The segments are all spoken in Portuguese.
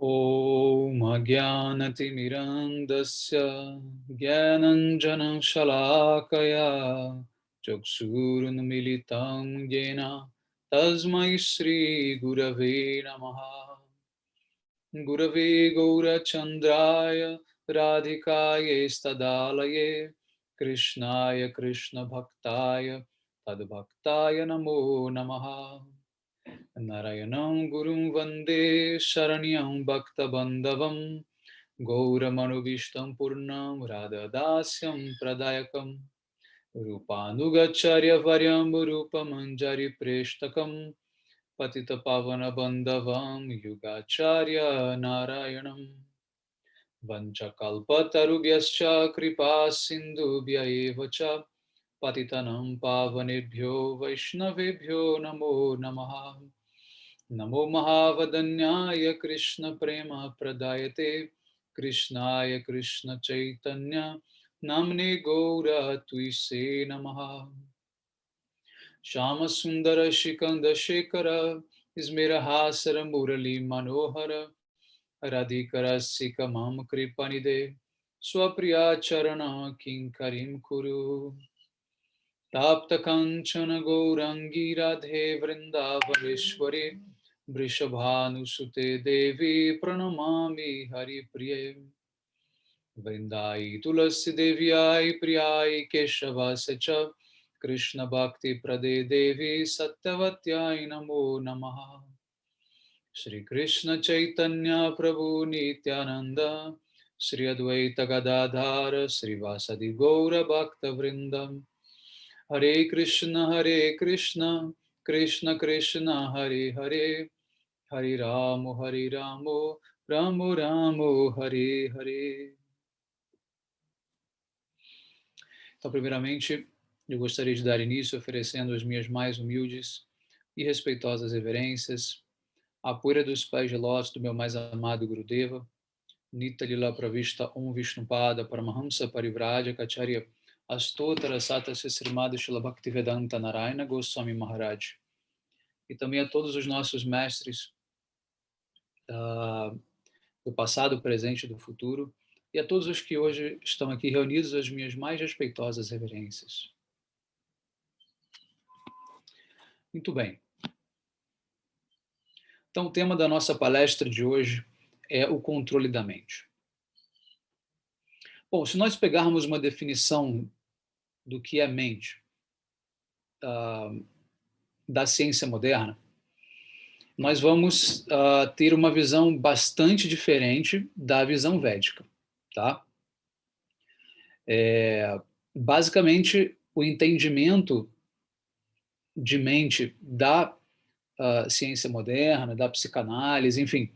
Om Ajnanatimirandasya Gyananjanam Shalakaya Chaksurunmilitam Yena Tasmai Shri Gurave Namaha. Gurave Gaurachandraya Radhikaye Stadalaye Krishnaya Krishna Bhaktaya Tadbhaktaya Namo Namaha. Narayanam Gurum Vande Sharanyam Bhakta Bandhavam Gauramanu Purnam Radhadasyam Pradayakam Rupanugacharya Varyam Rupamanjari Preshtakam Patita Pavana Bandhavam Yugacharya Narayanam Vanchakalpatarubhyascha Kripa Sindhubhya Evacha Patitanam Pavanebhyo Vaishnavebhyo Namo Namaha Namo Mahavadanyaya Krishna Prema Pradayate Krishnaya Krishna Chaitanya Namne Gaura Tuise Namaha Shama Sundara Shikanda Shekara Ismera Hasara Murali Manohara Radhikara Sika Mam Kripanide Swapriya Charana Kinkarim Kuru Tapta Kanchana Gourangi Radhe Vrindavaneshwari Vrishabhanusute Devi Pranamami Hari Priye Vrindai Tulasi Devyai Priyai Keshava Sacha Krishna Bhakti Prade Devi Sattavatyai Namo Namaha Shri Krishna Chaitanya Prabhu Nityananda Shri Advaita Gadadhara Shri Vasadi Gaura Bhakta Vrindam Hare Krishna, Krishna Krishna, Hare Hare, Hare Ramo, Ramo Ramo, Hare Hare. Então, primeiramente, eu gostaria de dar início oferecendo as minhas mais humildes e respeitosas reverências à poeira dos pés de lótus do meu mais amado Gurudeva, Nitya Lila Pravishta Om Vishnupada Paramahamsa Parivraja Kacharya Astotara Sata Srimad Shila Bhaktivedanta Narayana Goswami Maharaj. E também a todos os nossos mestres do passado, presente e do futuro, e a todos os que hoje estão aqui reunidos, as minhas mais respeitosas reverências. Muito bem. Então, o tema da nossa palestra de hoje é o controle da mente. Bom, se nós pegarmos uma definição do que é mente da ciência moderna, nós vamos ter uma visão bastante diferente da visão védica, tá? Basicamente, o entendimento de mente da ciência moderna, da psicanálise, enfim,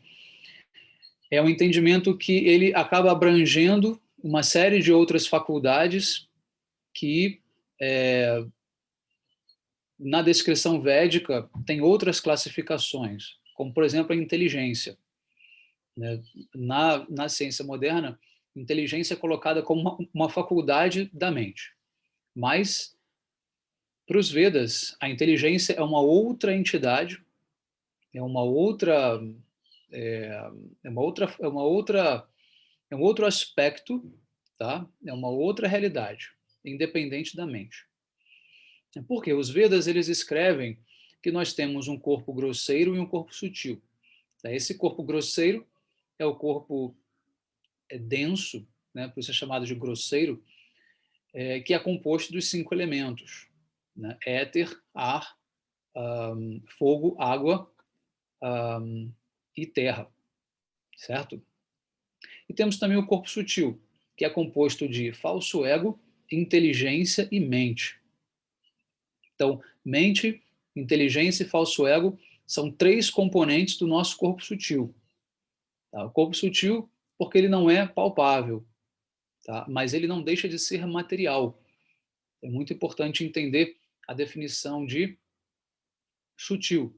é um entendimento que ele acaba abrangendo uma série de outras faculdades que, na descrição védica, tem outras classificações, como, por exemplo, a inteligência. Na ciência moderna, inteligência é colocada como uma faculdade da mente. Mas, para os Vedas, a inteligência é uma outra entidade, é um outro aspecto, tá? É uma outra realidade, independente da mente. Porque os Vedas, eles escrevem que nós temos um corpo grosseiro e um corpo sutil. Esse corpo grosseiro é o corpo denso, né? Por isso é chamado de grosseiro, que é composto dos 5 elementos, né? Éter, ar, fogo, água e terra, certo? E temos também o corpo sutil, que é composto de falso ego, inteligência e mente. Então, mente, inteligência e falso ego são 3 componentes do nosso corpo sutil. Tá? O corpo sutil, porque ele não é palpável, tá? Mas ele não deixa de ser material. É muito importante entender a definição de sutil,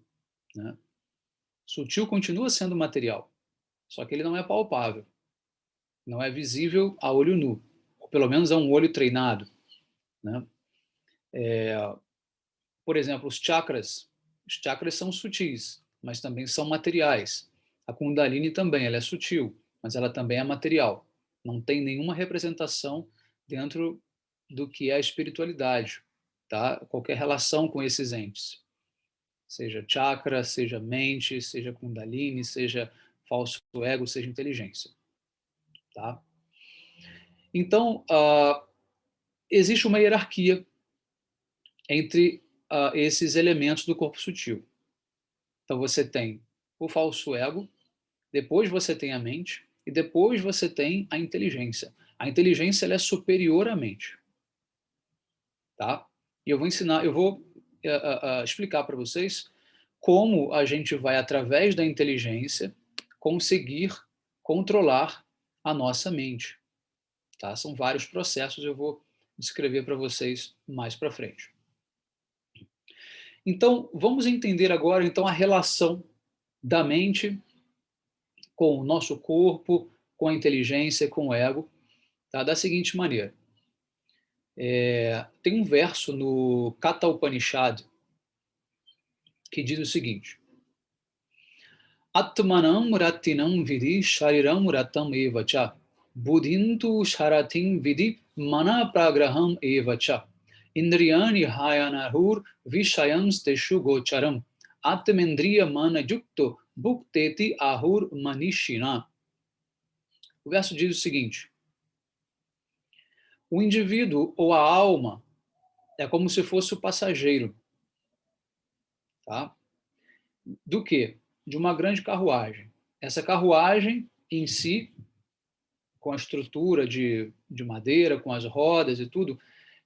né? Sutil continua sendo material, só que ele não é palpável, não é visível a olho nu, ou pelo menos a um olho treinado, né? Por exemplo, os chakras são sutis, mas também são materiais. A Kundalini também, ela é sutil, mas ela também é material. Não tem nenhuma representação dentro do que é a espiritualidade, tá? Qualquer relação com esses entes, seja chakra, seja mente, seja Kundalini, seja falso ego, seja inteligência, tá? Então, existe uma hierarquia entre esses elementos do corpo sutil. Então, você tem o falso ego, depois você tem a mente e depois você tem a inteligência. A inteligência ela é superior à mente, tá? E eu vou explicar para vocês como a gente vai, através da inteligência, conseguir controlar a nossa mente, tá? São vários processos, eu vou descrever para vocês mais para frente. Então, vamos entender agora então a relação da mente com o nosso corpo, com a inteligência, com o ego, tá? Da seguinte maneira. Tem um verso no Katha Upanishad que diz o seguinte: Atmanam ratinam vidi shariram ratam evacha buddhintu sharatim vidi mana pragraham evacha indriyani hayanahur vishayams teshu gocharam atmendriya mana yukto bhukteti ahur manishina. O verso diz o seguinte: o indivíduo ou a alma é como se fosse o passageiro, tá? Do quê? De uma grande carruagem. Essa carruagem em si, com a estrutura de madeira, com as rodas e tudo,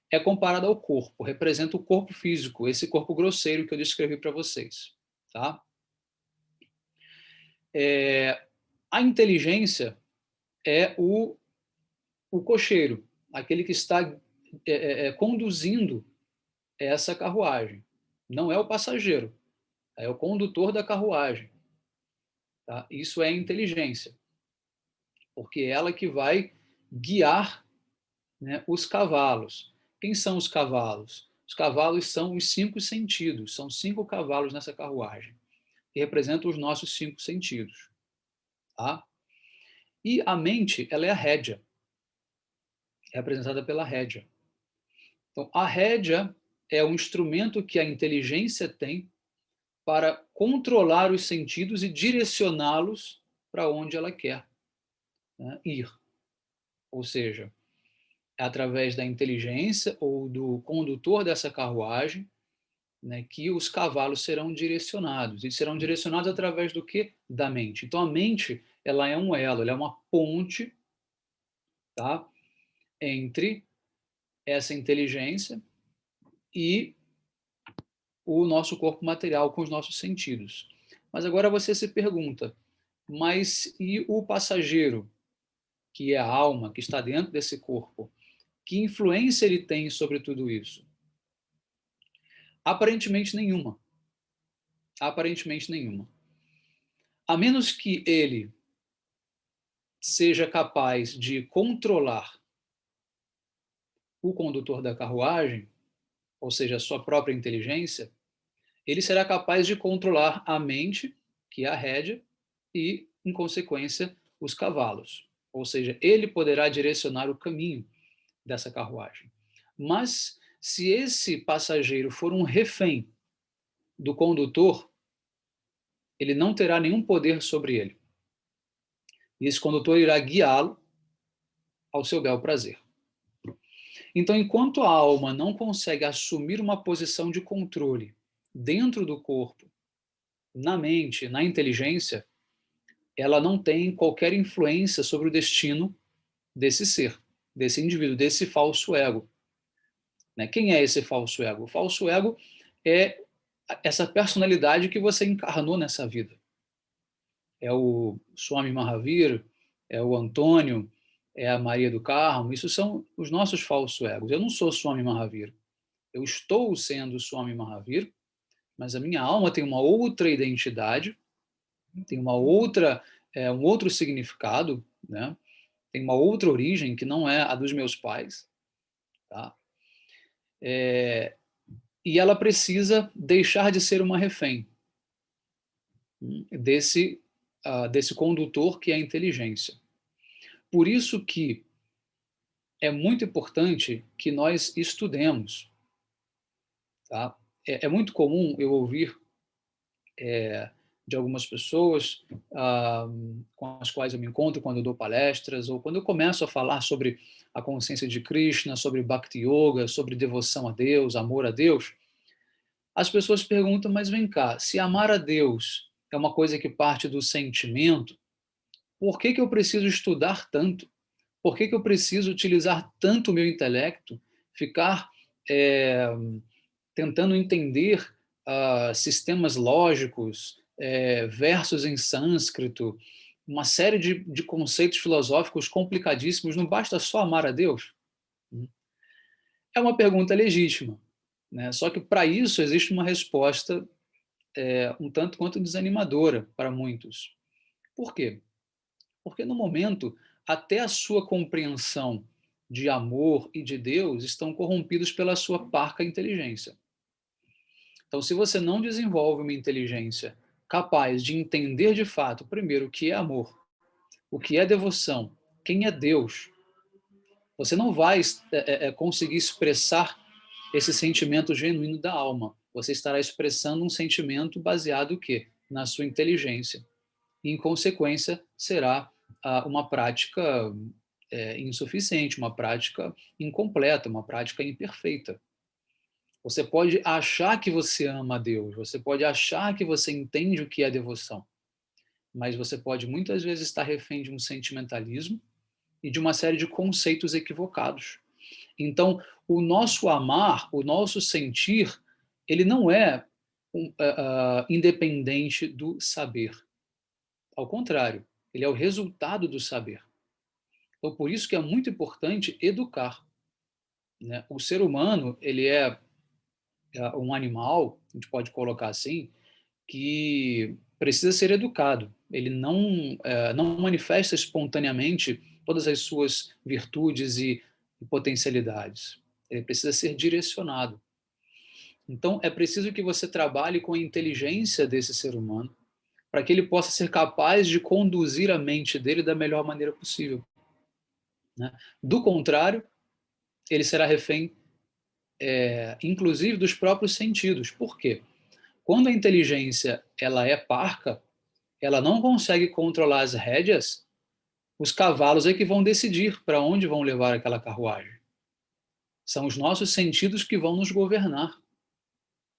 é comparada ao corpo, representa o corpo físico, esse corpo grosseiro que eu descrevi para vocês, tá? A inteligência é o cocheiro, aquele que está conduzindo essa carruagem. Não é o passageiro, é o condutor da carruagem. Tá? Isso é inteligência, porque é ela que vai guiar, né, os cavalos. Quem são os cavalos? Os cavalos são os 5 sentidos, são 5 cavalos nessa carruagem, que representam os nossos 5 sentidos. Tá? E a mente, ela é a rédea, é representada pela rédea. Então, a rédea é um instrumento que a inteligência tem para controlar os sentidos e direcioná-los para onde ela quer, né, ir. Ou seja, é através da inteligência ou do condutor dessa carruagem, né, que os cavalos serão direcionados. E serão direcionados através do quê? Da mente. Então, a mente ela é um elo, ela é uma ponte, tá, entre essa inteligência e o nosso corpo material com os nossos sentidos. Mas agora você se pergunta, mas e o passageiro, que é a alma, que está dentro desse corpo? Que influência ele tem sobre tudo isso? Aparentemente nenhuma. Aparentemente nenhuma. A menos que ele seja capaz de controlar o condutor da carruagem, ou seja, a sua própria inteligência, ele será capaz de controlar a mente, que é a rédea, e, em consequência, os cavalos. Ou seja, ele poderá direcionar o caminho dessa carruagem. Mas, se esse passageiro for um refém do condutor, ele não terá nenhum poder sobre ele. E esse condutor irá guiá-lo ao seu bel prazer. Então, enquanto a alma não consegue assumir uma posição de controle dentro do corpo, na mente, na inteligência, ela não tem qualquer influência sobre o destino desse ser, desse indivíduo, desse falso ego. Né? Quem é esse falso ego? O falso ego é essa personalidade que você encarnou nessa vida. É o Swami Mahavir, é o Antônio, é a Maria do Carmo, isso são os nossos falsos egos. Eu não sou Swami Mahavir. Eu estou sendo Swami Mahavir, mas a minha alma tem uma outra identidade, tem uma outra, um outro significado, né? Tem uma outra origem que não é a dos meus pais. Tá? E ela precisa deixar de ser uma refém desse desse condutor que é a inteligência. Por isso que é muito importante que nós estudemos. Tá? É muito comum eu ouvir de algumas pessoas com as quais eu me encontro quando eu dou palestras, ou quando eu começo a falar sobre a consciência de Krishna, sobre Bhakti Yoga, sobre devoção a Deus, amor a Deus, as pessoas perguntam, mas vem cá, se amar a Deus é uma coisa que parte do sentimento, por que eu preciso estudar tanto? Por que eu preciso utilizar tanto o meu intelecto, ficar é, tentando entender sistemas lógicos, versos em sânscrito, uma série de conceitos filosóficos complicadíssimos, não basta só amar a Deus? É uma pergunta legítima, né? Só que para isso existe uma resposta um tanto quanto desanimadora para muitos. Por quê? Porque no momento, até a sua compreensão de amor e de Deus estão corrompidos pela sua parca inteligência. Então, se você não desenvolve uma inteligência capaz de entender de fato, primeiro, o que é amor, o que é devoção, quem é Deus, você não vai conseguir expressar esse sentimento genuíno da alma. Você estará expressando um sentimento baseado o quê? Na sua inteligência. E, em consequência, será uma prática insuficiente, uma prática incompleta, uma prática imperfeita. Você pode achar que você ama a Deus, você pode achar que você entende o que é devoção, mas você pode muitas vezes estar refém de um sentimentalismo e de uma série de conceitos equivocados. Então, o nosso amar, o nosso sentir, ele não é independente do saber. Ao contrário, ele é o resultado do saber. Então, por isso que é muito importante educar, né? O ser humano, ele é um animal, a gente pode colocar assim, que precisa ser educado. Ele não manifesta espontaneamente todas as suas virtudes e potencialidades. Ele precisa ser direcionado. Então, é preciso que você trabalhe com a inteligência desse ser humano para que ele possa ser capaz de conduzir a mente dele da melhor maneira possível, né? Do contrário, ele será refém, inclusive, dos próprios sentidos. Por quê? Quando a inteligência ela é parca, ela não consegue controlar as rédeas, os cavalos é que vão decidir para onde vão levar aquela carruagem. São os nossos sentidos que vão nos governar,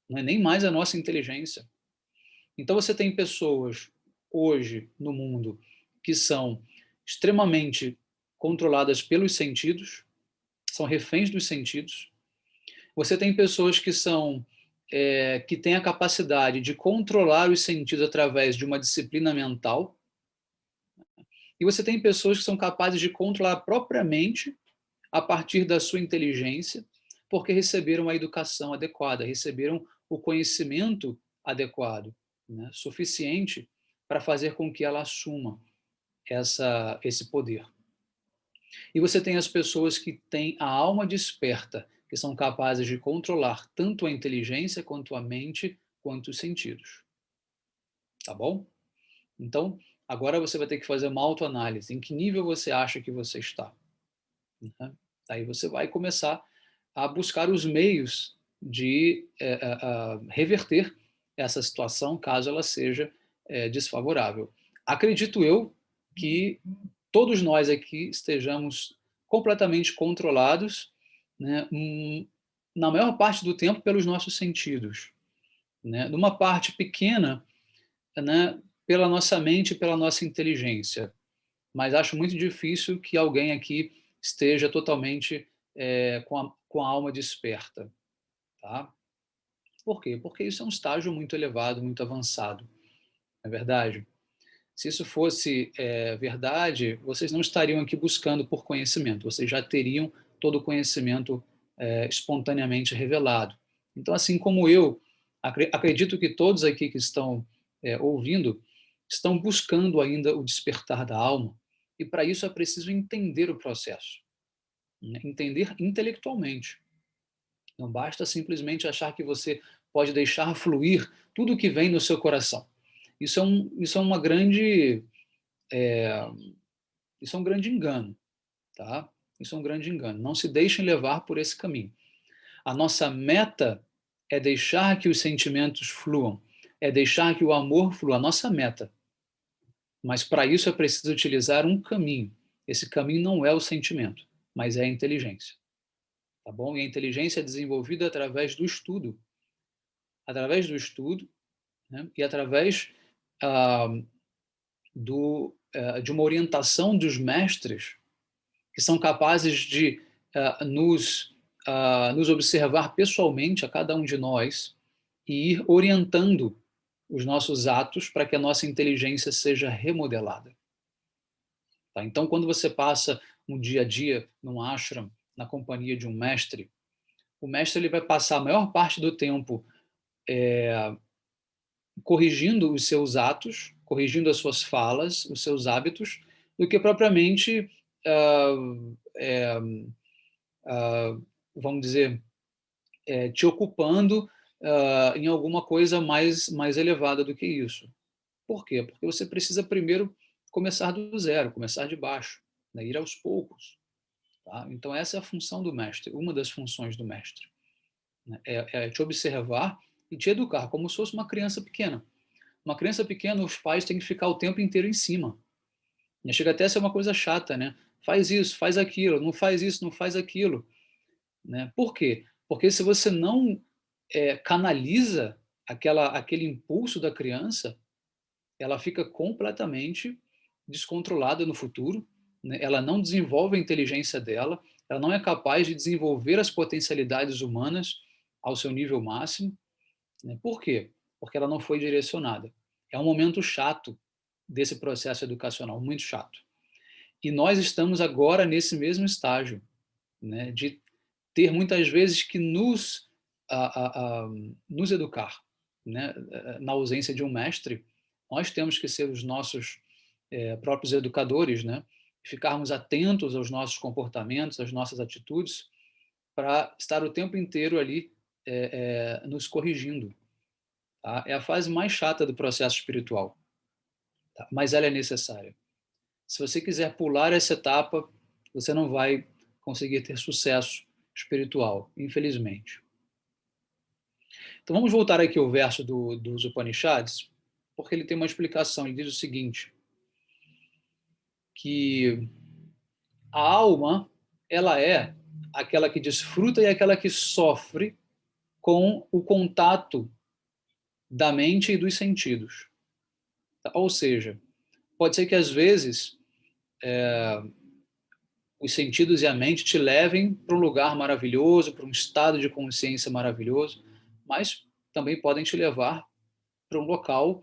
não é nem mais a nossa inteligência. Então você tem pessoas hoje no mundo que são extremamente controladas pelos sentidos, são reféns dos sentidos. Você tem pessoas que têm a capacidade de controlar os sentidos através de uma disciplina mental. E você tem pessoas que são capazes de controlar propriamente a partir da sua inteligência, porque receberam a educação adequada, receberam o conhecimento adequado, né, suficiente para fazer com que ela assuma esse poder. E você tem as pessoas que têm a alma desperta, que são capazes de controlar tanto a inteligência, quanto a mente, quanto os sentidos. Tá bom? Então, agora você vai ter que fazer uma autoanálise. Em que nível você acha que você está? Né? Aí você vai começar a buscar os meios de reverter essa situação, caso ela seja desfavorável. Acredito eu que todos nós aqui estejamos completamente controlados, né, na maior parte do tempo pelos nossos sentidos, né, numa parte pequena, né, pela nossa mente e pela nossa inteligência. Mas acho muito difícil que alguém aqui esteja totalmente com a alma desperta. Tá? Por quê? Porque isso é um estágio muito elevado, muito avançado. Não é verdade? Se isso fosse verdade, vocês não estariam aqui buscando por conhecimento, vocês já teriam todo o conhecimento espontaneamente revelado. Então, assim como eu, acredito que todos aqui que estão ouvindo estão buscando ainda o despertar da alma, e para isso é preciso entender o processo, né? Entender intelectualmente. Não basta simplesmente achar que você pode deixar fluir tudo o que vem no seu coração. Isso é uma grande, isso é um grande engano, tá? Isso é um grande engano. Não se deixem levar por esse caminho. A nossa meta é deixar que os sentimentos fluam, é deixar que o amor flua, a nossa meta. Mas para isso é preciso utilizar um caminho. Esse caminho não é o sentimento, mas é a inteligência. Tá bom? E a inteligência é desenvolvida através do estudo, né? E através ah, de uma orientação dos mestres que são capazes de nos observar pessoalmente, a cada um de nós, e ir orientando os nossos atos para que a nossa inteligência seja remodelada. Tá? Então, quando você passa um dia a dia num ashram, na companhia de um mestre, o mestre ele vai passar a maior parte do tempo corrigindo os seus atos, corrigindo as suas falas, os seus hábitos, do que propriamente, vamos dizer, te ocupando em alguma coisa mais elevada do que isso. Por quê? Porque você precisa primeiro começar do zero, começar de baixo, né? Ir aos poucos. Tá? Então, essa é a função do mestre, uma das funções do mestre. Né? É te observar e te educar, como se fosse uma criança pequena. Uma criança pequena, os pais têm que ficar o tempo inteiro em cima. E chega até a ser uma coisa chata, né? Faz isso, faz aquilo, não faz isso, não faz aquilo. Né? Por quê? Porque se você não canaliza aquele impulso da criança, ela fica completamente descontrolada no futuro, né? Ela não desenvolve a inteligência dela, ela não é capaz de desenvolver as potencialidades humanas ao seu nível máximo. Né? Por quê? Porque ela não foi direcionada. É um momento chato desse processo educacional, muito chato. E nós estamos agora nesse mesmo estágio, né, de ter muitas vezes que nos educar, né? Na ausência de um mestre, nós temos que ser os nossos próprios educadores, né? Ficarmos atentos aos nossos comportamentos, às nossas atitudes, para estar o tempo inteiro ali nos corrigindo. Tá? É a fase mais chata do processo espiritual, tá? Mas ela é necessária. Se você quiser pular essa etapa, você não vai conseguir ter sucesso espiritual, infelizmente. Então vamos voltar aqui ao verso dos Upanishads, porque ele tem uma explicação. Ele diz o seguinte, que a alma, ela é aquela que desfruta e aquela que sofre com o contato da mente e dos sentidos. Ou seja, pode ser que às vezes os sentidos e a mente te levem para um lugar maravilhoso, para um estado de consciência maravilhoso, mas também podem te levar para um local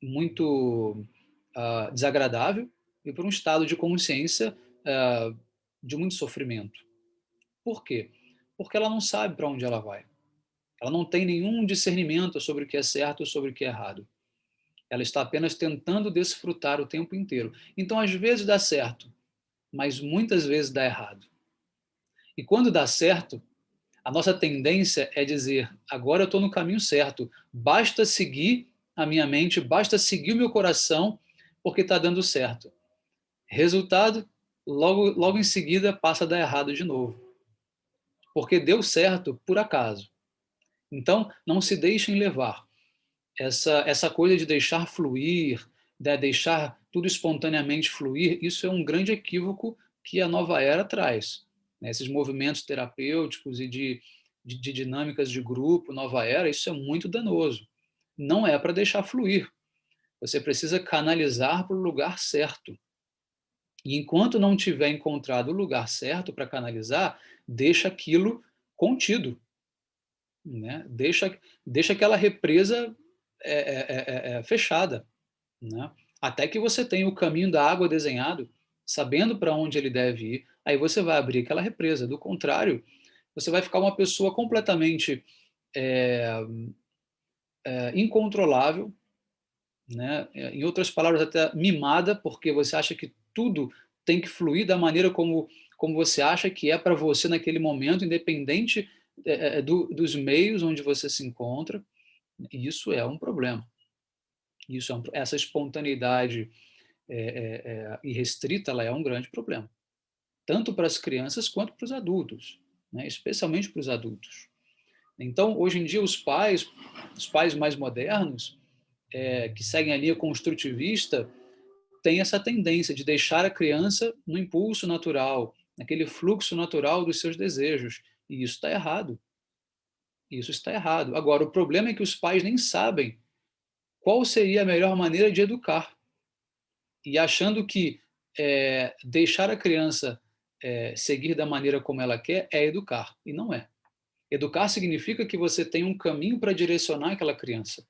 muito desagradável e para um estado de consciência de muito sofrimento. Por quê? Porque ela não sabe para onde ela vai. Ela não tem nenhum discernimento sobre o que é certo ou sobre o que é errado. Ela está apenas tentando desfrutar o tempo inteiro. Então, às vezes dá certo, mas muitas vezes dá errado. E quando dá certo, a nossa tendência é dizer: agora eu estou no caminho certo, basta seguir a minha mente, basta seguir o meu coração, porque está dando certo. Resultado, logo em seguida passa a dar errado de novo, porque deu certo por acaso. Então, não se deixem levar. Essa coisa de deixar fluir, de deixar tudo espontaneamente fluir, isso é um grande equívoco que a nova era traz. Né? Esses movimentos terapêuticos e de dinâmicas de grupo, nova era, isso é muito danoso. Não é para deixar fluir. Você precisa canalizar para o lugar certo. E enquanto não tiver encontrado o lugar certo para canalizar, deixa aquilo contido. Né? Deixa aquela represa fechada, né? Até que você tenha o caminho da água desenhado, sabendo para onde ele deve ir, aí você vai abrir aquela represa. Do contrário, você vai ficar uma pessoa completamente incontrolável, né? Em outras palavras, até mimada, porque você acha que tudo tem que fluir da maneira como você acha que é para você naquele momento, independente dos meios onde você se encontra. E isso é um problema. Essa espontaneidade irrestrita, ela é um grande problema, tanto para as crianças quanto para os adultos, né? Especialmente para os adultos. Então, hoje em dia, os pais mais modernos, que seguem a linha construtivista, têm essa tendência de deixar a criança no impulso natural, naquele fluxo natural dos seus desejos. E isso está errado. Isso está errado. Agora, o problema é que os pais nem sabem qual seria a melhor maneira de educar. E achando que deixar a criança seguir da maneira como ela quer é educar. E não é. Educar significa que você tem um caminho para direcionar aquela criança,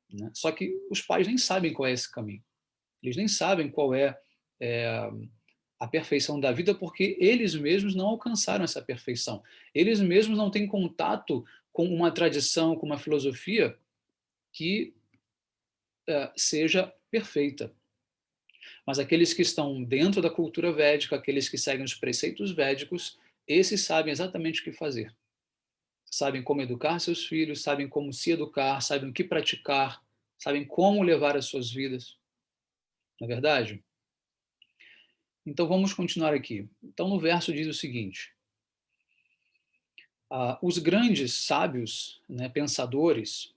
né? Só que os pais nem sabem qual é esse caminho. Eles nem sabem qual é a perfeição da vida, porque eles mesmos não alcançaram essa perfeição. Eles mesmos não têm contato com uma tradição, com uma filosofia que seja perfeita. Mas aqueles que estão dentro da cultura védica, aqueles que seguem os preceitos védicos, esses sabem exatamente o que fazer. Sabem como educar seus filhos, sabem como se educar, sabem o que praticar, sabem como levar as suas vidas. Não é verdade? Então vamos continuar aqui. Então no verso diz o seguinte: os grandes sábios, né, pensadores,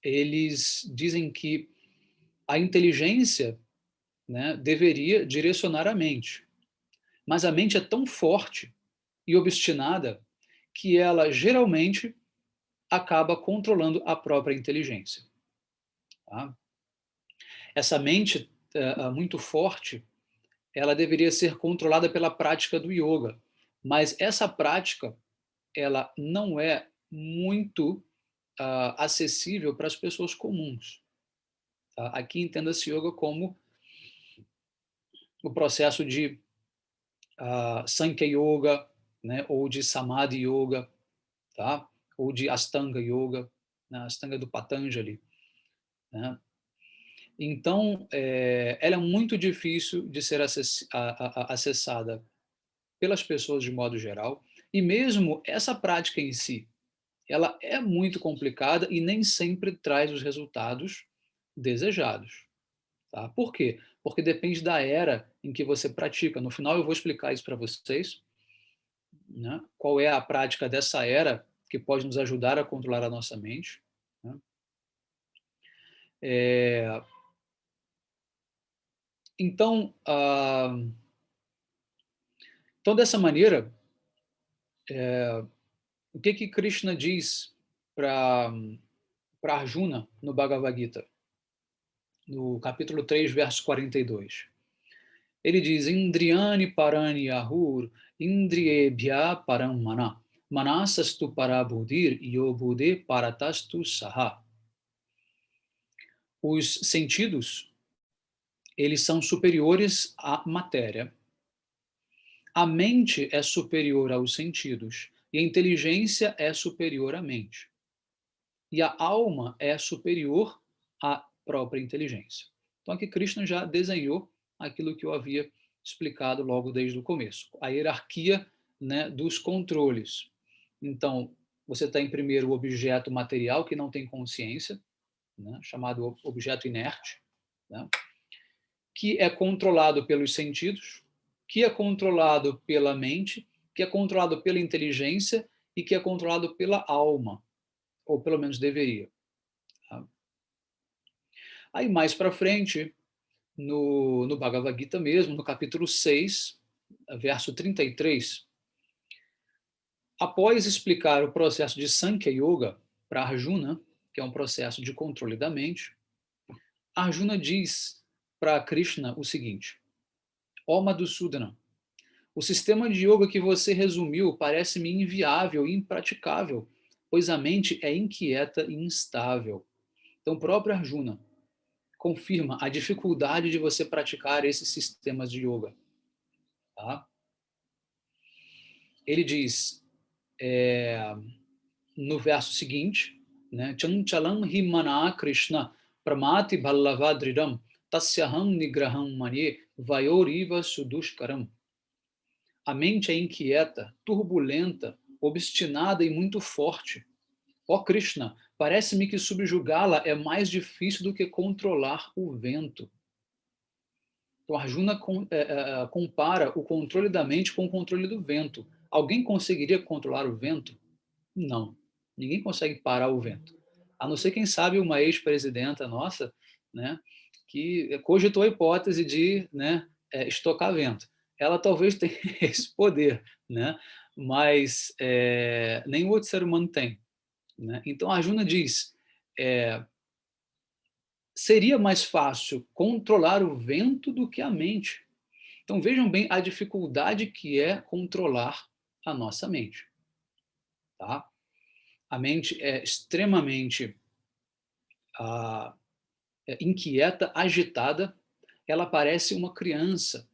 eles dizem que a inteligência, né, deveria direcionar a mente. Mas a mente é tão forte e obstinada que ela geralmente acaba controlando a própria inteligência. Tá? Essa mente muito forte, ela deveria ser controlada pela prática do yoga, mas essa prática, ela não é muito acessível para as pessoas comuns. Tá? Aqui entenda-se yoga como o processo de Sankhya Yoga, né, ou de Samadhi Yoga, tá? Ou de Astanga Yoga, né, Astanga do Patanjali, né? Então, ela é muito difícil de ser acessada pelas pessoas de modo geral, e mesmo essa prática em si, ela é muito complicada e nem sempre traz os resultados desejados. Tá? Por quê? Porque depende da era em que você pratica. No final eu vou explicar isso para vocês, né? Qual é a prática dessa era que pode nos ajudar a controlar a nossa mente, né? É, então, então, dessa maneira, o que Krishna diz para Arjuna no Bhagavad Gita, no capítulo 3, verso 42? Ele diz: Indriyani parani ahur, indriyebhya param mana, manasastu parabudhir, yobude paratastu saha. Os sentidos, eles são superiores à matéria. A mente é superior aos sentidos e a inteligência é superior à mente. E a alma é superior à própria inteligência. Então aqui Krishna já desenhou aquilo que eu havia explicado logo desde o começo, a hierarquia, né, dos controles. Então, você tem primeiro o objeto material que não tem consciência, né, chamado objeto inerte, né, que é controlado pelos sentidos, que é controlado pela mente, que é controlado pela inteligência e que é controlado pela alma, ou pelo menos deveria. Tá? Aí mais para frente, no Bhagavad Gita mesmo, no capítulo 6, verso 33, após explicar o processo de Sankhya Yoga para Arjuna, que é um processo de controle da mente, Arjuna diz para Krishna o seguinte: ó Madhusudana, o sistema de yoga que você resumiu parece-me inviável e impraticável, pois a mente é inquieta e instável. Então, o próprio Arjuna confirma a dificuldade de você praticar esses sistemas de yoga. Tá? Ele diz no verso seguinte, né, Chanchalam himana Krishna pramati bhallavadridam tasyaham nigraham mane vayoriva sudushkaram. A mente é inquieta, turbulenta, obstinada e muito forte. Ó Krishna, parece-me que subjugá-la é mais difícil do que controlar o vento. Então, Arjuna compara o controle da mente com o controle do vento. Alguém conseguiria controlar o vento? Não. Ninguém consegue parar o vento. A não ser, quem sabe, uma ex-presidenta nossa, né, que cogitou a hipótese de, né, estocar vento. Ela talvez tenha esse poder, né, mas nenhum outro ser humano tem. Né? Então, Arjuna diz, seria mais fácil controlar o vento do que a mente. Então, vejam bem a dificuldade que é controlar a nossa mente. Tá? A mente é extremamente inquieta, agitada. Ela parece uma criança,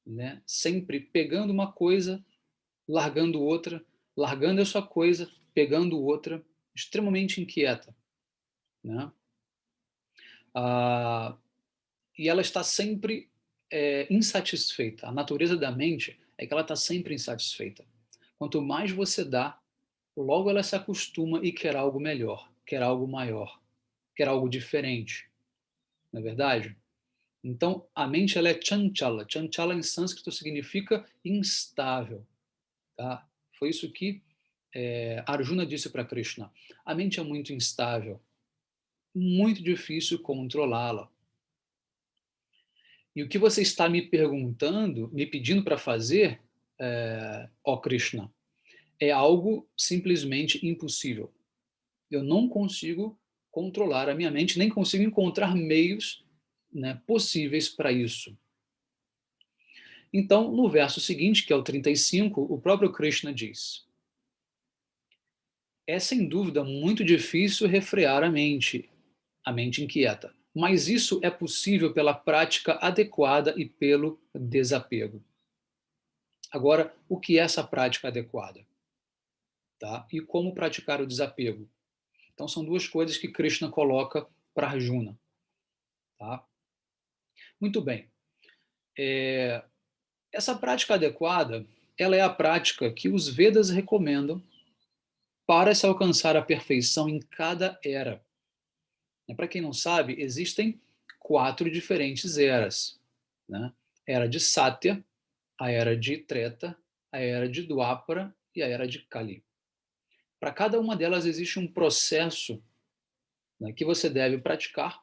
né? Sempre pegando uma coisa, largando outra, largando a sua coisa, pegando outra, extremamente inquieta. Né? E ela está sempre insatisfeita. A natureza da mente é que ela está sempre insatisfeita. Quanto mais você dá, logo ela se acostuma e quer algo melhor, quer algo maior, quer algo diferente. Não é verdade? Então, a mente ela é chanchala. Chanchala em sânscrito significa instável. Tá? Foi isso que Arjuna disse para Krishna. A mente é muito instável, muito difícil controlá-la. E o que você está me perguntando, me pedindo para fazer, ó Krishna, é algo simplesmente impossível. Eu não consigo controlar a minha mente, nem consigo encontrar meios, né, possíveis para isso. Então, no verso seguinte, que é o 35, o próprio Krishna diz: é sem dúvida muito difícil refrear a mente inquieta, mas isso é possível pela prática adequada e pelo desapego. Agora, o que é essa prática adequada? Tá? E como praticar o desapego? Então, são duas coisas que Krishna coloca para Arjuna. Tá? Muito bem. Essa prática adequada, ela é a prática que os Vedas recomendam para se alcançar a perfeição em cada era. Para quem não sabe, existem 4 diferentes eras. Né? Era de Satya, a era de Treta, a era de Dwapara e a era de Kali. Para cada uma delas existe um processo, né, que você deve praticar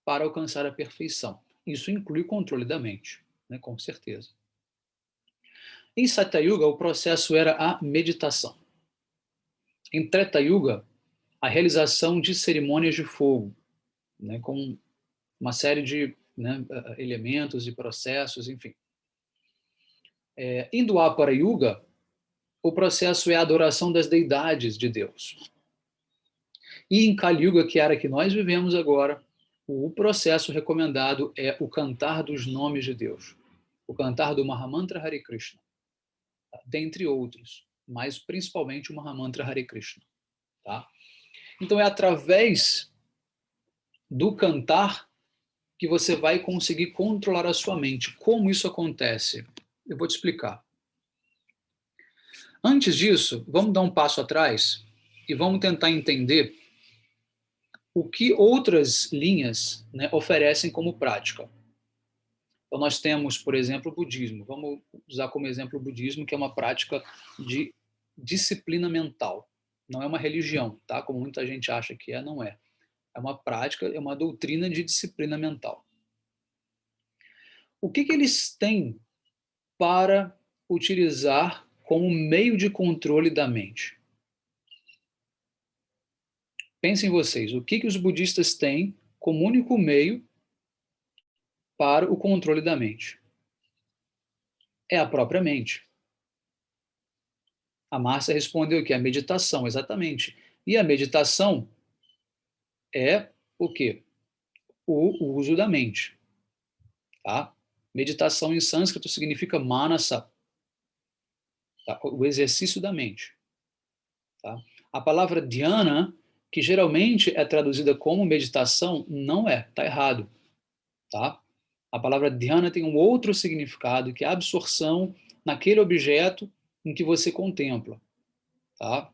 para alcançar a perfeição. Isso inclui o controle da mente, né, com certeza. Em Satya Yuga, o processo era a meditação. Em Treta Yuga, a realização de cerimônias de fogo, né, com uma série de, né, elementos e processos, enfim. Em Dwapara Yuga, o processo é a adoração das deidades de Deus. E em Kali Yuga, que era a que nós vivemos agora, o processo recomendado é o cantar dos nomes de Deus, o cantar do Mahamantra Hare Krishna, dentre outros, mas principalmente o Mahamantra Hare Krishna. Tá? Então é através do cantar que você vai conseguir controlar a sua mente. Como isso acontece? Eu vou te explicar. Antes disso, vamos dar um passo atrás e vamos tentar entender o que outras linhas, né, oferecem como prática. Então, nós temos, por exemplo, o budismo. Vamos usar como exemplo o budismo, que é uma prática de disciplina mental. Não é uma religião, tá? Como muita gente acha que é, não é. É uma prática, é uma doutrina de disciplina mental. O que eles têm para utilizar como meio de controle da mente? Pensem vocês, o que os budistas têm como único meio para o controle da mente? É a própria mente. A Márcia respondeu que é a meditação, exatamente. E a meditação é o quê? O uso da mente. Tá? Meditação em sânscrito significa manasa, tá? O exercício da mente. Tá? A palavra dhyana, que geralmente é traduzida como meditação, não é, está errado. Tá? A palavra dhyana tem um outro significado, que é a absorção naquele objeto em que você contempla. Tá?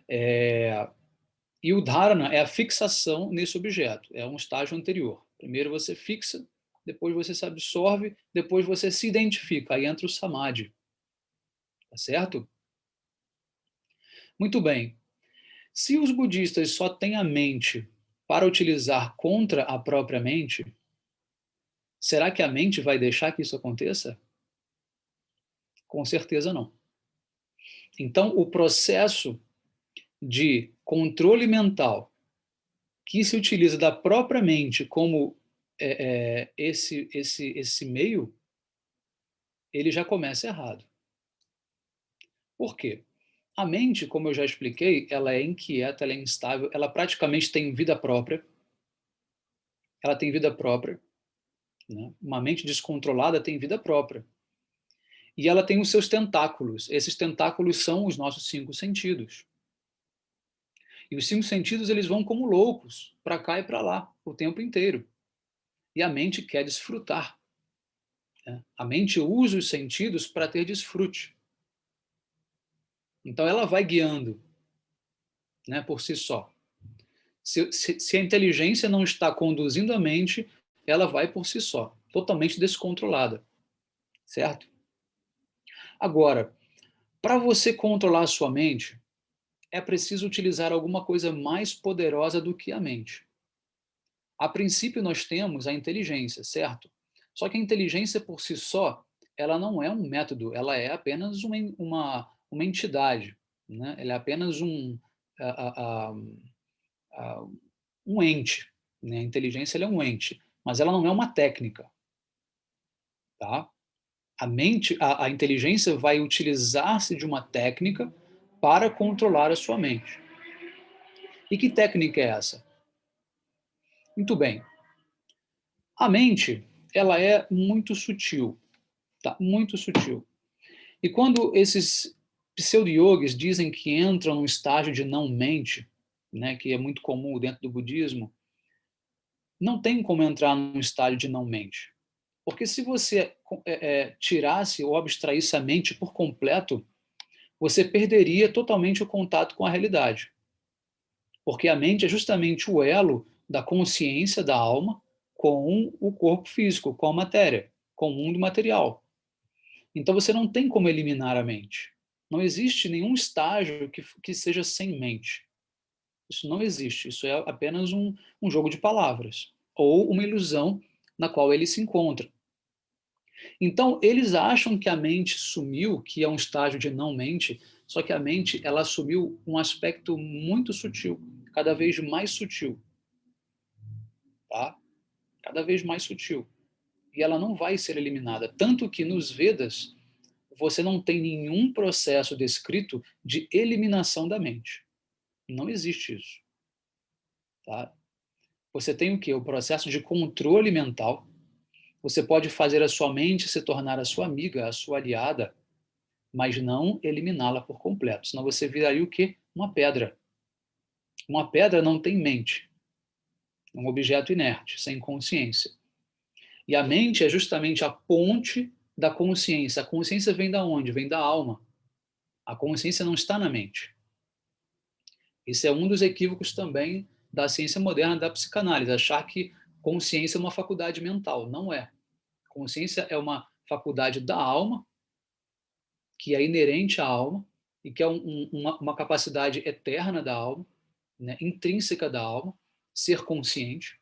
E o dharana é a fixação nesse objeto, é um estágio anterior. Primeiro você fixa, depois você se absorve, depois você se identifica, aí entra o samadhi, tá certo? Muito bem. Se os budistas só têm a mente para utilizar contra a própria mente, será que a mente vai deixar que isso aconteça? Com certeza não. Então, o processo de controle mental que se utiliza da própria mente como esse meio, ele já começa errado. Por quê? A mente, como eu já expliquei, ela é inquieta, ela é instável, ela praticamente tem vida própria. Ela tem vida própria. Né? Uma mente descontrolada tem vida própria. E ela tem os seus tentáculos. Esses tentáculos são os nossos 5 sentidos. E os 5 sentidos eles vão como loucos, para cá e para lá, o tempo inteiro. E a mente quer desfrutar. Né? A mente usa os sentidos para ter desfrute. Então ela vai guiando, né, por si só. Se a inteligência não está conduzindo a mente, ela vai por si só, totalmente descontrolada, certo? Agora, para você controlar a sua mente, é preciso utilizar alguma coisa mais poderosa do que a mente. A princípio, nós temos a inteligência, certo? Só que a inteligência por si só, ela não é um método, ela é apenas uma entidade, né? Ela é apenas a, a, a, um ente. Né? A inteligência ela é um ente, mas ela não é uma técnica. Tá? A inteligência vai utilizar-se de uma técnica para controlar a sua mente. E que técnica é essa? Muito bem. A mente, ela é muito sutil, tá? Muito sutil. E quando esses pseudo-yogis dizem que entram num estágio de não-mente, né, que é muito comum dentro do budismo, não tem como entrar num estágio de não-mente. Porque se você tirasse ou abstraísse a mente por completo, você perderia totalmente o contato com a realidade. Porque a mente é justamente o elo da consciência da alma com o corpo físico, com a matéria, com o mundo material. Então você não tem como eliminar a mente. Não existe nenhum estágio que seja sem mente. Isso não existe. Isso é apenas um jogo de palavras ou uma ilusão na qual ele se encontra. Então, eles acham que a mente sumiu, que é um estágio de não mente, só que a mente ela assumiu um aspecto muito sutil, cada vez mais sutil, tá? Cada vez mais sutil. E ela não vai ser eliminada. Tanto que nos Vedas, você não tem nenhum processo descrito de eliminação da mente. Não existe isso. Tá? Você tem o quê? O processo de controle mental. Você pode fazer a sua mente se tornar a sua amiga, a sua aliada, mas não eliminá-la por completo. Senão você viraria o quê? Uma pedra. Uma pedra não tem mente. É um objeto inerte, sem consciência. E a mente é justamente a ponte da consciência. A consciência vem da onde? Vem da alma. A consciência não está na mente. Esse é um dos equívocos também da ciência moderna, da psicanálise, achar que consciência é uma faculdade mental. Não é. Consciência é uma faculdade da alma, que é inerente à alma, e que é uma capacidade eterna da alma, né, intrínseca da alma, ser consciente.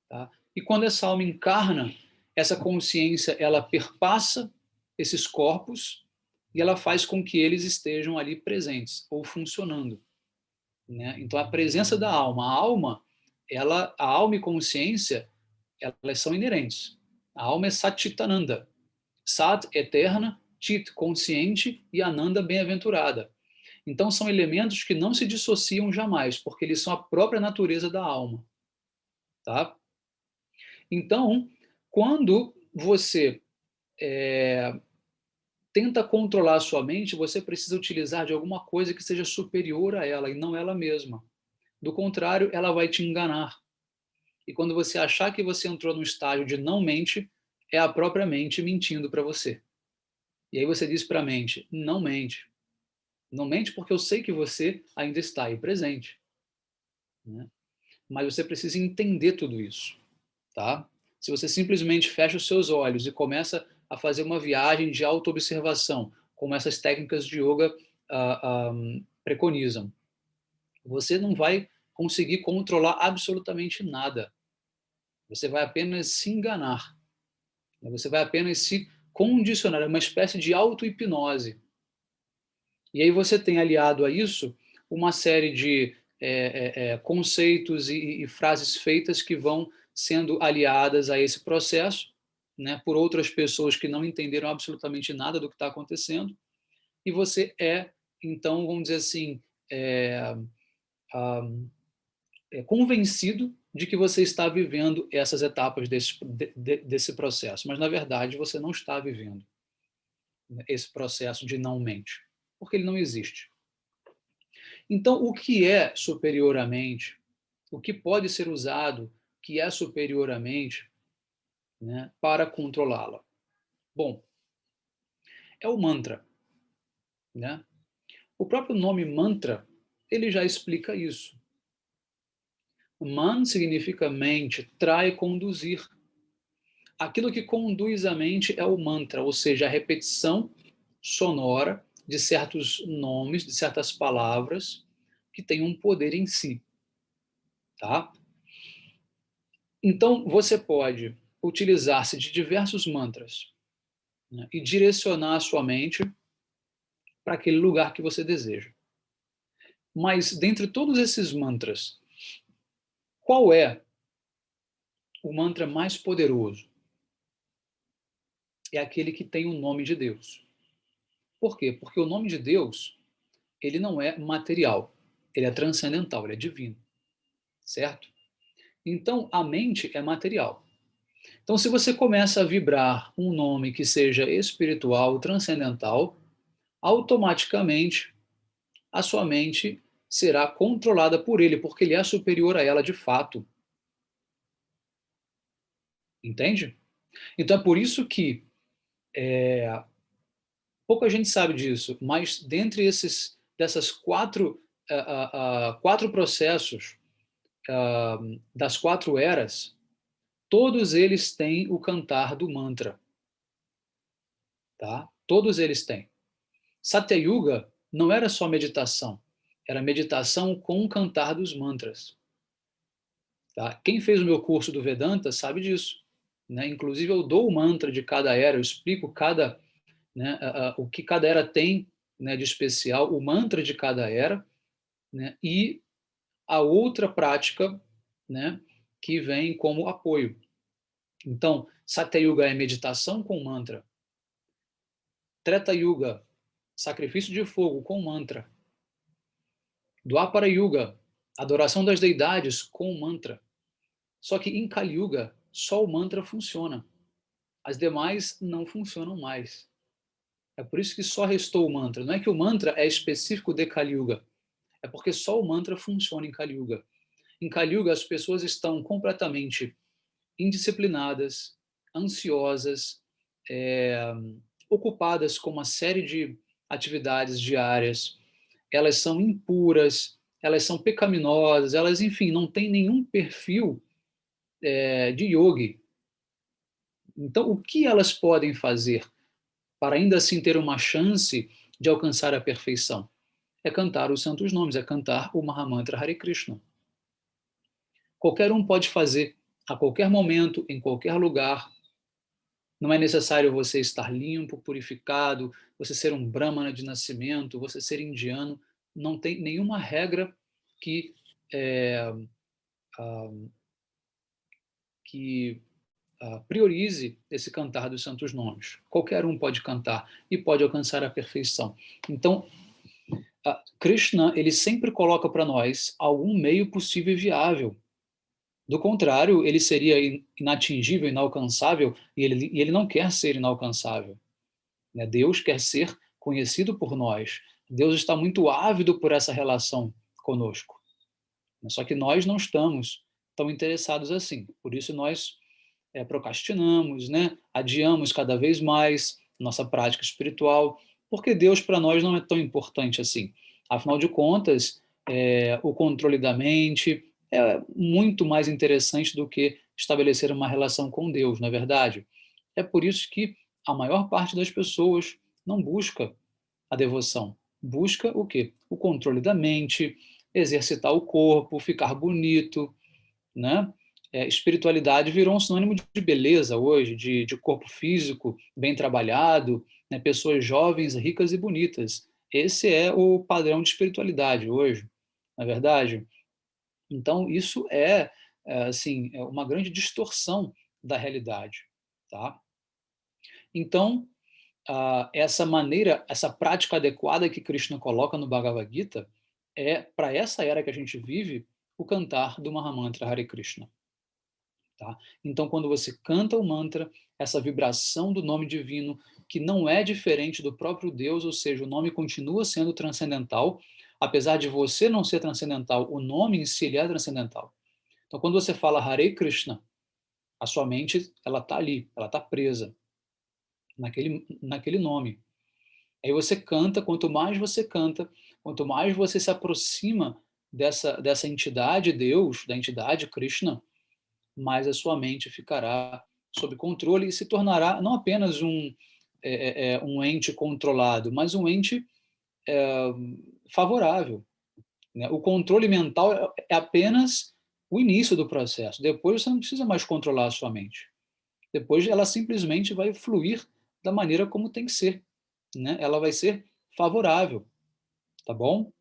Tá? E quando essa alma encarna, essa consciência ela perpassa esses corpos e ela faz com que eles estejam ali presentes ou funcionando. Né? Então, a presença da alma, a alma e consciência, elas são inerentes. A alma é Satchitananda. Sat, eterna, Chit, consciente, e Ananda, bem-aventurada. Então, são elementos que não se dissociam jamais, porque eles são a própria natureza da alma. Tá? Então, quando você tenta controlar a sua mente, você precisa utilizar de alguma coisa que seja superior a ela, e não ela mesma. Do contrário, ela vai te enganar. E quando você achar que você entrou no estágio de não mente, é a própria mente mentindo para você. E aí você diz para a mente, não mente. Não mente porque eu sei que você ainda está aí presente, né? Mas você precisa entender tudo isso, tá? Se você simplesmente fecha os seus olhos e começa a fazer uma viagem de autoobservação, como essas técnicas de yoga preconizam, você não vai conseguir controlar absolutamente nada. Você vai apenas se enganar. Você vai apenas se condicionar. É uma espécie de auto-hipnose. E aí você tem aliado a isso uma série de conceitos e frases feitas que vão sendo aliadas a esse processo, né, por outras pessoas que não entenderam absolutamente nada do que está acontecendo, e você então, vamos dizer assim, é, convencido de que você está vivendo essas etapas desse processo, mas na verdade você não está vivendo, né, esse processo de não mente, porque ele não existe. Então, o que é superior à mente, o que pode ser usado que é superior à mente, né, para controlá-la? Bom, é o mantra, né? O próprio nome mantra, ele já explica isso. Man significa mente, trai, conduzir. Aquilo que conduz a mente é o mantra, ou seja, a repetição sonora de certos nomes, de certas palavras que têm um poder em si, tá? Então, você pode utilizar-se de diversos mantras, né, e direcionar a sua mente para aquele lugar que você deseja. Mas, dentre todos esses mantras, qual é o mantra mais poderoso? É aquele que tem o nome de Deus. Por quê? Porque o nome de Deus, ele não é material, ele é transcendental, ele é divino, certo? Então, a mente é material. Então, se você começa a vibrar um nome que seja espiritual, transcendental, automaticamente a sua mente será controlada por ele, porque ele é superior a ela de fato. Entende? Então, é por isso que pouca gente sabe disso, mas dentre dessas quatro processos, das quatro eras, todos eles têm o cantar do mantra, tá? Todos eles têm. Satyayuga não era só meditação, era meditação com o cantar dos mantras, tá? Quem fez o meu curso do Vedanta sabe disso, né? Inclusive eu dou o mantra de cada era, eu explico né, o que cada era tem, né, de especial, o mantra de cada era, né, e a outra prática, né, que vem como apoio. Então, Satyayuga é meditação com mantra. Treta Yuga, sacrifício de fogo com mantra. Dwapara Yuga, adoração das deidades com mantra. Só que em Kali Yuga, só o mantra funciona. As demais não funcionam mais. É por isso que só restou o mantra. Não é que o mantra é específico de Kali Yuga, é porque só o mantra funciona em Kali Yuga. Em Kali Yuga, as pessoas estão completamente indisciplinadas, ansiosas, ocupadas com uma série de atividades diárias, elas são impuras, elas são pecaminosas, elas, enfim, não têm nenhum perfil de yogi. Então, o que elas podem fazer para ainda assim ter uma chance de alcançar a perfeição? É cantar os santos nomes, é cantar o Mahamantra Hare Krishna. Qualquer um pode fazer, a qualquer momento, em qualquer lugar. Não é necessário você estar limpo, purificado, você ser um brahmana de nascimento, você ser indiano. Não tem nenhuma regra que, é, que priorize esse cantar dos santos nomes. Qualquer um pode cantar e pode alcançar a perfeição. Então, Krishna, ele sempre coloca para nós algum meio possível e viável. Do contrário, ele seria inatingível, inalcançável, e ele não quer ser inalcançável, né? Deus quer ser conhecido por nós. Deus está muito ávido por essa relação conosco. Só que nós não estamos tão interessados assim. Por isso nós procrastinamos, né? Adiamos cada vez mais nossa prática espiritual, Porque Deus para nós não é tão importante assim. Afinal de contas, o controle da mente é muito mais interessante do que estabelecer uma relação com Deus, não é verdade? É por isso que a maior parte das pessoas não busca a devoção. Busca o quê? O controle da mente, exercitar o corpo, ficar bonito, né? Espiritualidade virou um sinônimo de beleza hoje, de corpo físico bem trabalhado, né? Pessoas jovens, ricas e bonitas. Esse é o padrão de espiritualidade hoje, na verdade. Então, isso assim, é uma grande distorção da realidade, tá? Então, essa maneira, essa prática adequada que Krishna coloca no Bhagavad Gita é, para essa era que a gente vive, o cantar do Mahamantra Hare Krishna. Tá? Então, quando você canta o mantra, essa vibração do nome divino, que não é diferente do próprio Deus, ou seja, o nome continua sendo transcendental, apesar de você não ser transcendental, o nome em si ele é transcendental. Então, quando você fala Hare Krishna, a sua mente ela está ali, ela está presa naquele nome. Aí você canta, quanto mais você se aproxima dessa entidade Deus, da entidade Krishna, mais a sua mente ficará sob controle e se tornará não apenas um ente controlado, mas um ente é, favorável. Né? O controle mental é apenas o início do processo. Depois você não precisa mais controlar a sua mente. Depois ela simplesmente vai fluir da maneira como tem que ser. Né? Ela vai ser favorável, tá bom?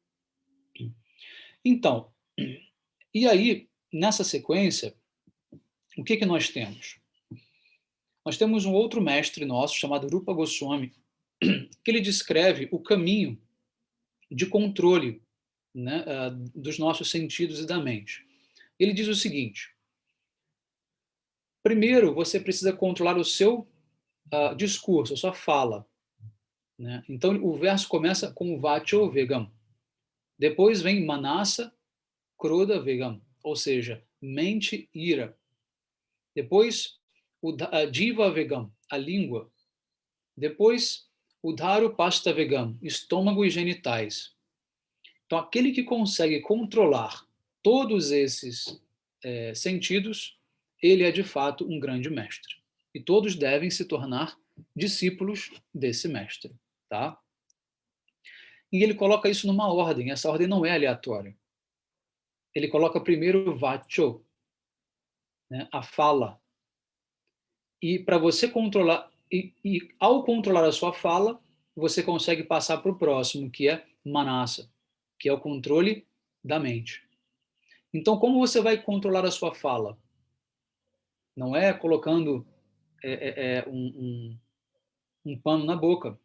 Então, e aí, nessa sequência, o que nós temos? Nós temos um outro mestre nosso chamado Rupa Goswami, que ele descreve o caminho de controle, né, dos nossos sentidos e da mente. Ele diz o seguinte: primeiro, você precisa controlar o seu discurso, a sua fala. Né? Então, o verso começa com Vacho Vegam. Depois vem Manasa Krodha Vegam, ou seja, mente, ira. Depois, o Jiva Vegam, a língua. Depois, o Dharu Pasta Vegam, estômago e genitais. Então, aquele que consegue controlar todos esses sentidos, ele é de fato um grande mestre. E todos devem se tornar discípulos desse mestre, tá? E ele coloca isso numa ordem. Essa ordem não é aleatória. Ele coloca primeiro o vacho, né, a fala. E para você controlar, ao controlar a sua fala, você consegue passar para o próximo, que é manasa, que é o controle da mente. Então, como você vai controlar a sua fala? Não é colocando um pano na boca,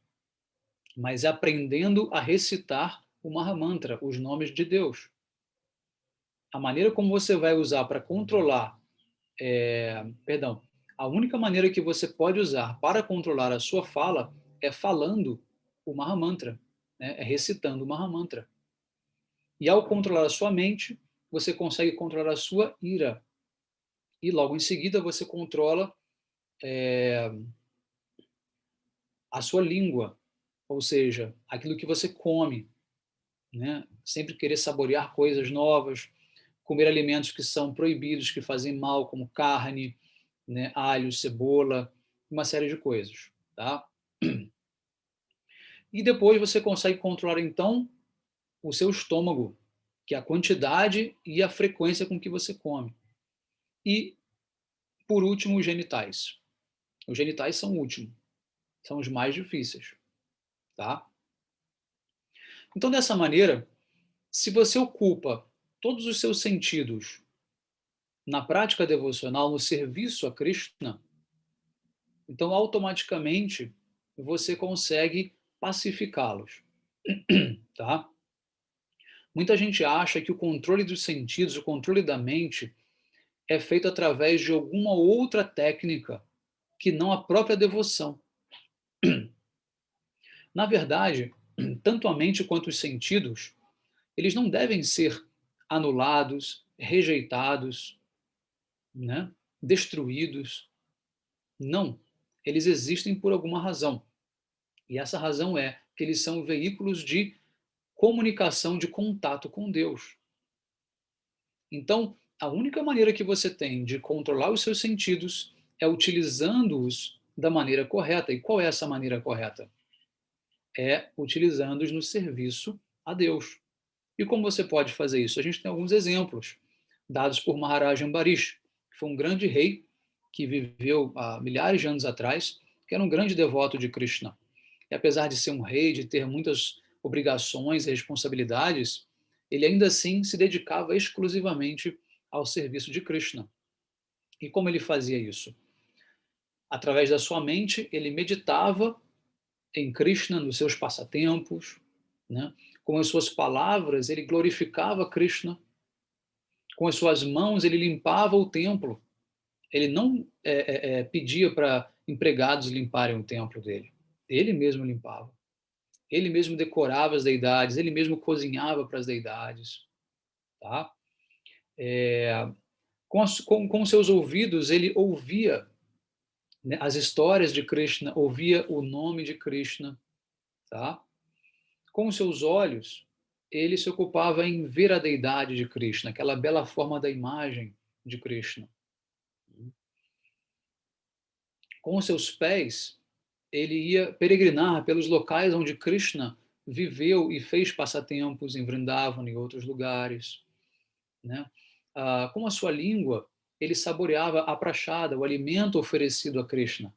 mas é aprendendo a recitar o Mahamantra, os nomes de Deus. A maneira como você vai usar para controlar, perdão, a única maneira que você pode usar para controlar a sua fala é falando o Mahamantra, né? É recitando o Mahamantra. E ao controlar a sua mente, você consegue controlar a sua ira. E logo em seguida você controla a sua língua, ou seja, aquilo que você come, né? Sempre querer saborear coisas novas, comer alimentos que são proibidos, que fazem mal, como carne, né? Alho, cebola, uma série de coisas, tá? E depois você consegue controlar então o seu estômago, que é a quantidade e a frequência com que você come. E por último, os genitais. Os genitais são o último, são os mais difíceis, tá? Então, dessa maneira, se você ocupa todos os seus sentidos na prática devocional, no serviço a Krishna, então automaticamente você consegue pacificá-los, tá? Muita gente acha que o controle dos sentidos, o controle da mente é feito através de alguma outra técnica que não a própria devoção. Na verdade, tanto a mente quanto os sentidos, eles não devem ser anulados, rejeitados, né? Destruídos. Não. Eles existem por alguma razão. E essa razão é que eles são veículos de comunicação, de contato com Deus. Então, a única maneira que você tem de controlar os seus sentidos é utilizando-os da maneira correta. E qual é essa maneira correta? É utilizando-os no serviço a Deus. E como você pode fazer isso? A gente tem alguns exemplos dados por Maharaj Ambarish, que foi um grande rei que viveu há milhares de anos atrás, que era um grande devoto de Krishna. E apesar de ser um rei, de ter muitas obrigações e responsabilidades, ele ainda assim se dedicava exclusivamente ao serviço de Krishna. E como ele fazia isso? Através da sua mente, ele meditava em Krishna nos seus passatempos, né? Com as suas palavras, ele glorificava Krishna. Com as suas mãos, ele limpava o templo. Ele não pedia para empregados limparem o templo dele. Ele mesmo limpava. Ele mesmo decorava as deidades, ele mesmo cozinhava para as deidades. Tá? Com seus ouvidos, ele ouvia, né, as histórias de Krishna, ouvia o nome de Krishna. Tá? Com seus olhos, ele se ocupava em ver a deidade de Krishna, aquela bela forma da imagem de Krishna. Com seus pés, ele ia peregrinar pelos locais onde Krishna viveu e fez passatempos em Vrindavan e outros lugares, né? Com a sua língua, ele saboreava a prashada, o alimento oferecido a Krishna.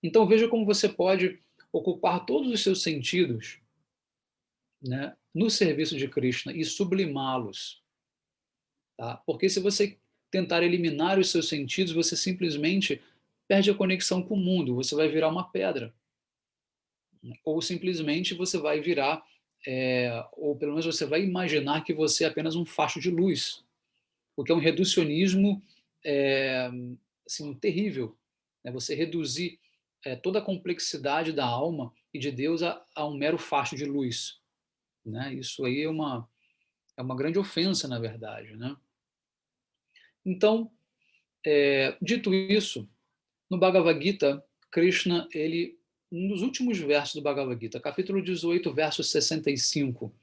Então veja como você pode ocupar todos os seus sentidos, né, no serviço de Krishna e sublimá-los. Tá? Porque se você tentar eliminar os seus sentidos, você simplesmente perde a conexão com o mundo, você vai virar uma pedra. Ou simplesmente você vai virar, ou pelo menos você vai imaginar que você é apenas um facho de luz, o que é um reducionismo assim, terrível. Né? Você reduzir toda a complexidade da alma e de Deus a um mero facho de luz. Né? Isso aí é uma grande ofensa, na verdade. Né? Então, dito isso, no Bhagavad Gita, Krishna, um dos últimos versos do Bhagavad Gita, capítulo 18, verso 65,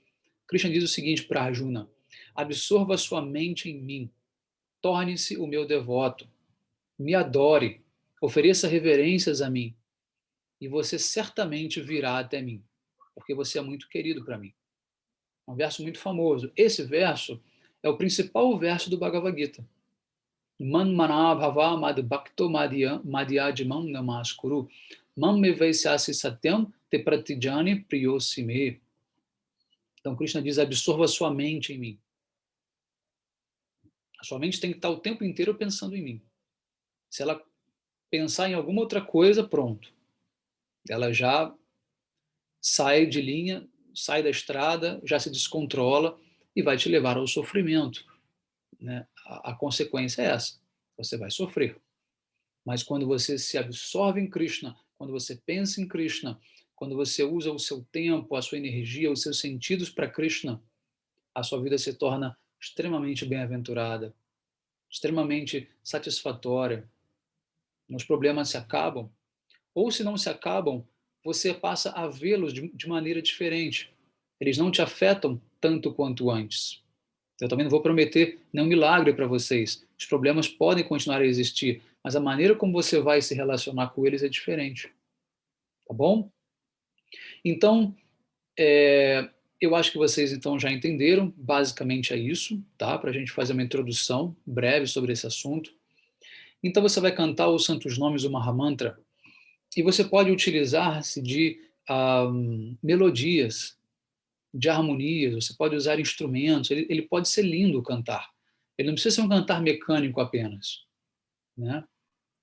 Krishna diz o seguinte para Arjuna: absorva sua mente em mim, torne-se o meu devoto, me adore, ofereça reverências a mim, e você certamente virá até mim, porque você é muito querido para mim. É um verso muito famoso. Esse verso é o principal verso do Bhagavad Gita. Man manabhava mad bhakto madhyajimam namaskuru mam me vaisyasi satyam te pratijani priyosime. Então Krishna diz: absorva sua mente em mim. A sua mente tem que estar o tempo inteiro pensando em mim. Se ela pensar em alguma outra coisa, pronto. Ela já sai de linha, sai da estrada, já se descontrola e vai te levar ao sofrimento. Né? A consequência é essa: você vai sofrer. Mas quando você se absorve em Krishna, quando você pensa em Krishna, quando você usa o seu tempo, a sua energia, os seus sentidos para Krishna, a sua vida se torna extremamente bem-aventurada, extremamente satisfatória. Os problemas se acabam. Ou se não se acabam, você passa a vê-los de maneira diferente. Eles não te afetam tanto quanto antes. Eu também não vou prometer nenhum milagre para vocês. Os problemas podem continuar a existir, mas a maneira como você vai se relacionar com eles é diferente. Tá bom? Então, eu acho que vocês então já entenderam. Basicamente é isso, tá? Para a gente fazer uma introdução breve sobre esse assunto. Então você vai cantar os santos nomes do Mahamantra e você pode utilizar-se de melodias, de harmonias, você pode usar instrumentos, ele pode ser lindo cantar. Ele não precisa ser um cantar mecânico apenas, né?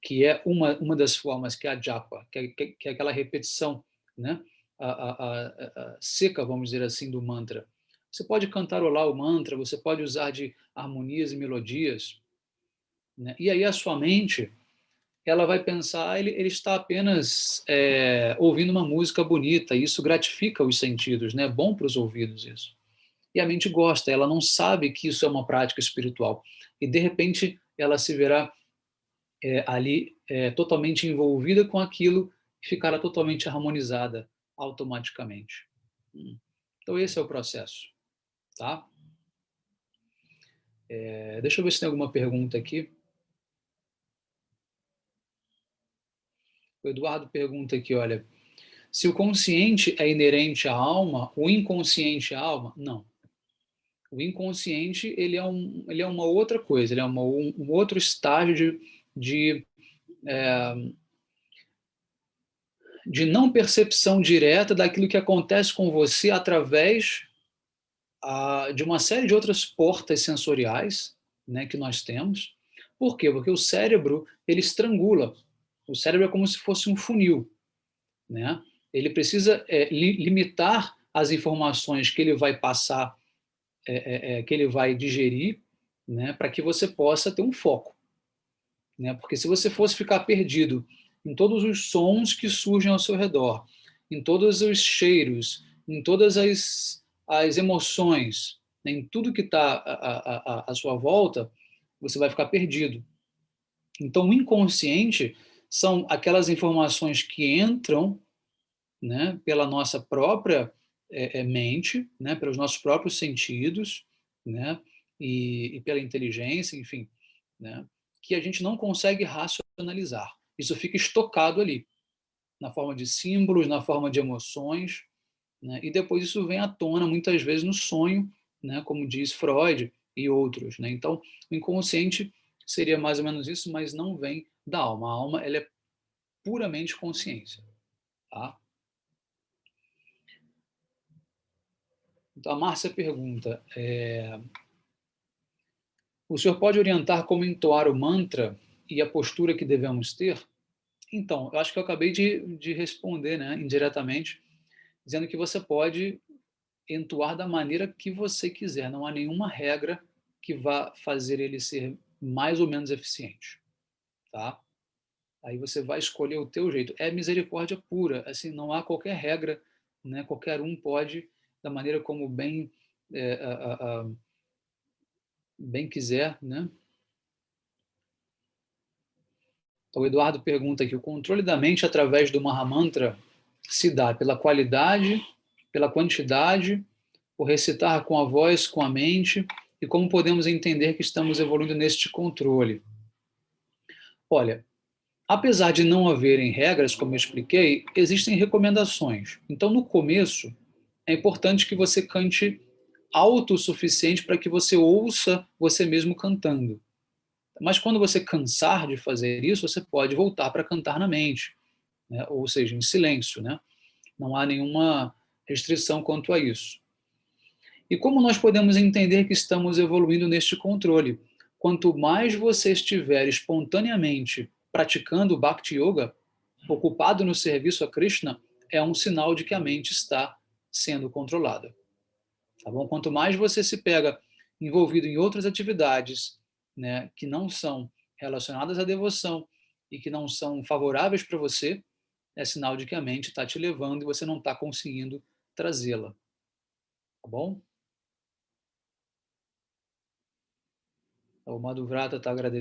Que é uma das formas, que é a japa, que é aquela repetição, né? A seca, vamos dizer assim, do mantra. Você pode cantarolar o mantra, você pode usar de harmonias e melodias, né? E aí a sua mente, ela vai pensar, ele está apenas ouvindo uma música bonita, e isso gratifica os sentidos, né? É bom para os ouvidos isso. E a mente gosta, ela não sabe que isso é uma prática espiritual. E, de repente, ela se verá ali totalmente envolvida com aquilo e ficará totalmente harmonizada automaticamente. Então, esse é o processo, tá? Deixa eu ver se tem alguma pergunta aqui. O Eduardo pergunta aqui, olha, se o consciente é inerente à alma, o inconsciente à alma? Não. O inconsciente, ele é uma outra coisa, ele é um outro estágio de não percepção direta daquilo que acontece com você através de uma série de outras portas sensoriais, né, que nós temos. Por quê? Porque o cérebro, ele estrangula. O cérebro é como se fosse um funil, né? Ele precisa limitar as informações que ele vai passar, que ele vai digerir, né, para que você possa ter um foco, né? Porque se você fosse ficar perdido em todos os sons que surgem ao seu redor, em todos os cheiros, em todas as emoções, né, em tudo que está à sua volta, você vai ficar perdido. Então, o inconsciente são aquelas informações que entram, né, pela nossa própria mente, né, pelos nossos próprios sentidos, né, e pela inteligência, enfim, né, que a gente não consegue racionalizar. Isso fica estocado ali, na forma de símbolos, na forma de emoções, né, e depois isso vem à tona muitas vezes no sonho, né, como diz Freud e outros, né. Então, o inconsciente seria mais ou menos isso, mas não vem da alma. A alma, ela é puramente consciência, tá? Então, a Márcia pergunta, o senhor pode orientar como entoar o mantra e a postura que devemos ter? Então, eu acho que eu acabei de responder, né, indiretamente, dizendo que você pode entoar da maneira que você quiser, não há nenhuma regra que vá fazer ele ser mais ou menos eficiente, tá? Aí você vai escolher o teu jeito. É misericórdia pura, assim, não há qualquer regra, né? Qualquer um pode, da maneira como bem, bem quiser, né? O Eduardo pergunta aqui, o controle da mente através do Mahamantra se dá pela qualidade, pela quantidade, por recitar com a voz, com a mente, e como podemos entender que estamos evoluindo neste controle? Olha, apesar de não haverem regras, como eu expliquei, existem recomendações. Então, no começo, é importante que você cante alto o suficiente para que você ouça você mesmo cantando. Mas quando você cansar de fazer isso, você pode voltar para cantar na mente, né? Ou seja, em silêncio, né? Não há nenhuma restrição quanto a isso. E como nós podemos entender que estamos evoluindo neste controle? Quanto mais você estiver espontaneamente praticando o Bhakti Yoga, ocupado no serviço a Krishna, é um sinal de que a mente está sendo controlada. Tá bom? Quanto mais você se pega envolvido em outras atividades, né, que não são relacionadas à devoção e que não são favoráveis para você, é sinal de que a mente está te levando e você não está conseguindo trazê-la. Tá bom? O Madhuvrata está agradecendo.